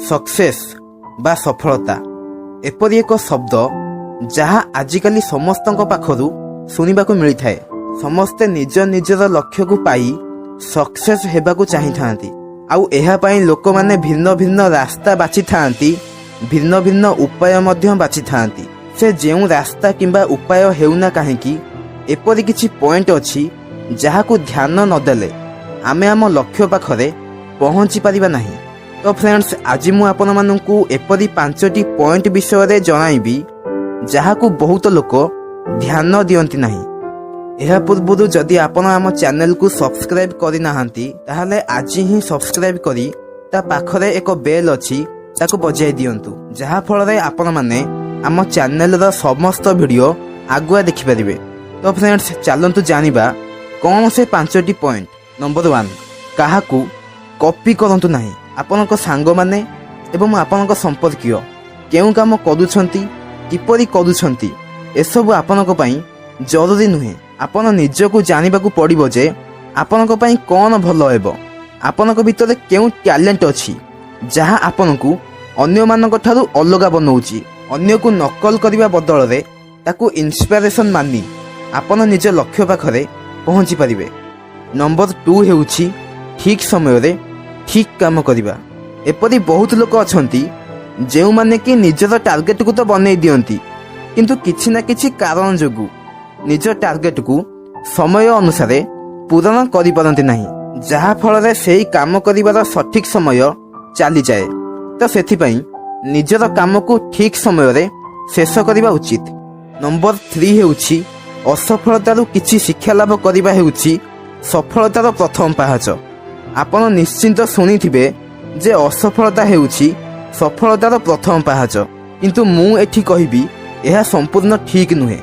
Success बा सफलता एपरी एक शब्द जहाँ आजिकाली समस्तक पाखरु शुणिबाकु मिलिथाए। समस्ते निज निजर लक्ष्य को पाई सक्सेस हेबाकु चाहिथांती। आउ एहा पई लोक माने भिन्न भिन्न रास्ता बाछि थांती, भिन्न भिन्न उपाय मध्य बाछि थांती। से जेउ रास्ता किंबा उपाय हेउना काहेकि एपरी किछि पॉइंट अछि जहाकु ध्यान न देले आमे आम लक्ष्य पाखरे पहुंची पारिबा नाही। तो फ्रेंड्स, आज मु आपण माननकु एपरी 5टी पॉइंट विषय रे जणाइबी जहाकु बहुत लोक ध्यान दियंती नाही। एहा पूर्वरु जदि आपण आम चैनल को सब्सक्राइब करि नाहंती ताहाले आज ही सब्सक्राइब करी ता पाखरे एक बेल अछि ताको बजाय दियंतु, जहा फल रे आपण माने आम चैनल रो समस्त वीडियो आगुआ देखि परिबे। तो फ्रेंड्स, चलंतु जानिबा कोन से 5टी पॉइंट। नंबर 1, काहाकू कॉपी करंतु नाही। आपनक सांग माने एवं आपनक संपर्कीय केउ काम करूछंती, किपरि करूछंती, एसबु आपनक पई जरूरी नुहे। आपण निजको जानिबाकू पड़िबो जे आपनक पई कोन भलो हेबो, आपनक भितरे केउ टैलेंट अछि जहा आपनकू अन्य मानक ठारू अलगा बनौची। अन्य को नकल करिबा बदल रे ताकू इंस्पिरेशन मानी आपण निज लक्ष्य पाखरे पहुंची परिबे। नंबर 2 हेउची ठीक समय रे ठीक काम करिबा। एपरी बहुत लोक अछंती जेउ माने कि निजर टार्गेट को तो बनै दियंती, किंतु किछि ना किछि कारण जोगु निज टार्गेट को समय अनुसार पूर्ण करि परंती नाही, जहा फल रे सेही काम करिवार सठिक समय चली जाए। तो सेथि पई निजर काम को ठीक समय रे शेष करिबा उचित। नंबर 3 हेउची असफलतारू किछि शिक्षा लाभ करिबा हेउची सफलतार प्रथम पाहाच। आपण निश्चिंत शुणिथिबे जे असफलता हेउची सफलतार प्रथम पाहाच, किंतु मु एठी कहिबी एहा संपूर्ण ठीक नुहे।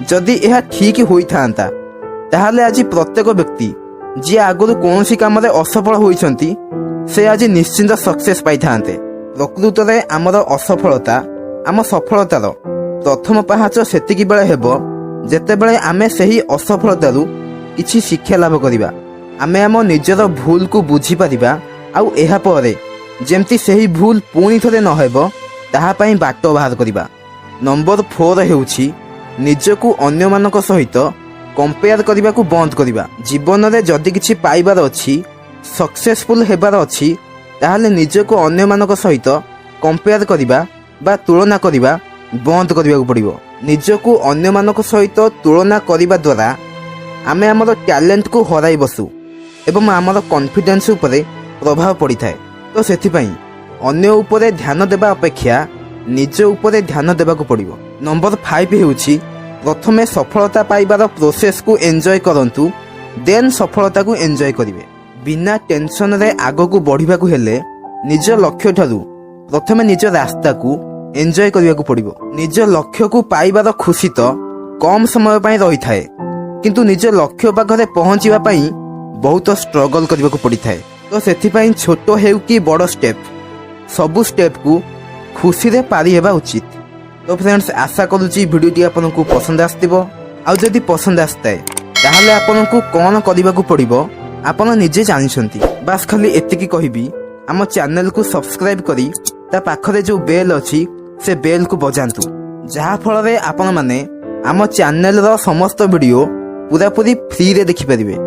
जदि एहा ठीक होई थांता ताहाले आज प्रत्येक व्यक्ति जे आगुरु कोनोसी काम रे असफल होइछंती से आज निश्चिंत सक्सेस पाई थांते। प्रकृत रे हमर असफलता आम सफलतार प्रथम पाहाच सेतिकी बेले हेबो जेते बेले आमे सही असफलतारू किछि शिक्षा लाभ करिबा। आमे आम निजर भूल को बुझी पारिबा आउ एहा परे जेमती सही भूल पुणी थरे न हेबो ताहा पई बाट बाहर करिबा। नंबर 4 हेउची निजको अन्य मानक सहित कंपेयर करिबा को बंद करिबा। जीवन रे जदि किछि पाइबार अछि, सक्सेसफुल हेबार अछि, ताहाले निजको अन्य मानक सहित कंपेयर करिबा बा तुलना करिबा बंद करिबा पड़िबो। निजको अन्य मानक सहित तुलना करिबा द्वारा आमे हमर टैलेंट को हराई बसु एवं हमर कॉन्फिडेंस उपरे प्रभाव पड़ी थाए। तो सेथि पई अन्य उपरे ध्यान देबा अपेक्षा निज उपरे ध्यान देबा को पड़िबो। नंबर 5 हेउची प्रथमे सफलता पाइबार प्रोसेस को एन्जॉय करंतु, देन सफलता को एन्जॉय करिवे। बिना टेंशन रे आगो को बढ़िबा को हेले निज लक्ष्य ठारू प्रथमे निज रास्ता को एन्जॉय करिबा को पड़िबो। निज लक्ष्य को पाइबार खुशी तो कम समय पई रही थाए, किंतु निज लक्ष्य पाखरे पहुंचीबा पई बहुत स्ट्रगल करबा को पड़ी थाए। तो सेथि पई छोट हेउ कि बड़ स्टेप सबु स्टेप को खुशी रे पारी हेबा उचित। तो फ्रेंड्स, आशा करूची वीडियोटी आपनकु पसंद आस्तिबो। आ जदि पसंद आस्ताए ताहाले आपनकु कोन करबा को पड़िबो आपण निजे जानिछंती। बास खाली एतिकी कहिबी आम चैनल को सब्सक्राइब करी ता पाखरे जो बेल अछि से बेल को बजांतु, जहा फल रे आपण माने आम चैनल रो समस्त वीडियो पूरा पूरी फ्री रे देखि परिबे।